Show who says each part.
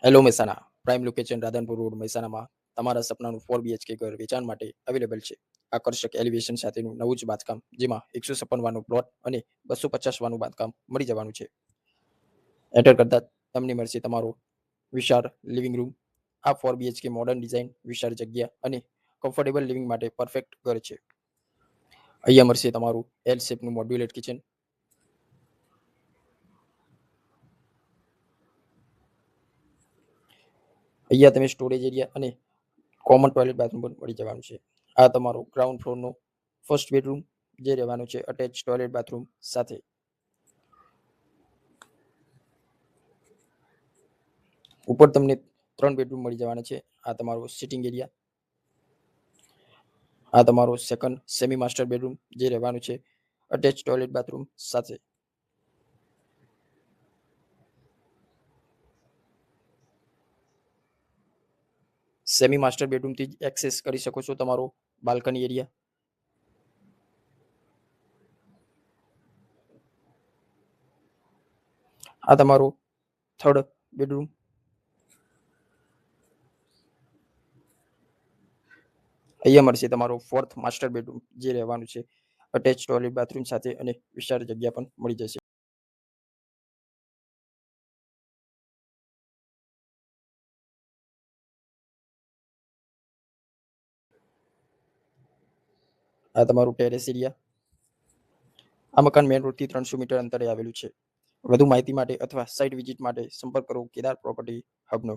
Speaker 1: Hello Mehsana prime location Radhanpur road મહેસાણામાં તમારા સપનાનું 4 BHK ઘર વેચાણ માટે અવેલેબલ છે. આકર્ષક એલિવેશન સાથેનું નવું જ બાંધકામ, જેમાં 156 વાનો પ્લોટ અને 250 વાનું બાંધકામ મળી જવાનું છે. એન્ટર કરતા તમને મળશે તમારો વિશાળ લિવિંગ રૂમ. આ 4 BHK મોડર્ન ડિઝાઇન, વિશાળ જગ્યા અને કમ્ફર્ટેબલ લિવિંગ માટે પરફેક્ટ ઘર છે. અહીંયા મળશે તમારું એલ શેપનું મોડ્યુલેટ કિચન. અહીંયા તમે સ્ટોરેજ એરિયા અને કોમન ટોયલેટ બાથરૂમ પણ મળી જવાનું છે. આ તમારો ગ્રાઉન્ડ ફ્લોરનો ફર્સ્ટ બેડરૂમ, જે રહેવાનું છે અટેચ ટોયલેટ બાથરૂમ સાથે. ઉપર તમને 3 બેડરૂમ મળી જવાના છે. આ તમારો સિટિંગ એરિયા. આ તમારો સેકન્ડ સેમી માસ્ટર બેડરૂમ, જે રહેવાનું છે અટેચ ટોયલેટ બાથરૂમ સાથે. સેમી માસ્ટર બેડરૂમથી જ એક્સેસ કરી શકો છો તમારો બાલ્કની એરિયા. આ તમારો થર્ડ બેડરૂમ. અહીંયા મળશે તમારો ફોર્થ માસ્ટર બેડરૂમ, જે રહેવાનું છે અટેચ ટોયલેટ બાથરૂમ સાથે અને વિશાળ જગ્યા પણ મળી જશે. આ તમારું ટેરેસ એરિયા. આ મકાન મેઇન રોડથી 300 મીટર અંતરે આવેલું છે. વધુ માહિતી માટે અથવા સાઇટ વિઝિટ માટે સંપર્ક કરો કેદાર પ્રોપર્ટી હબનો.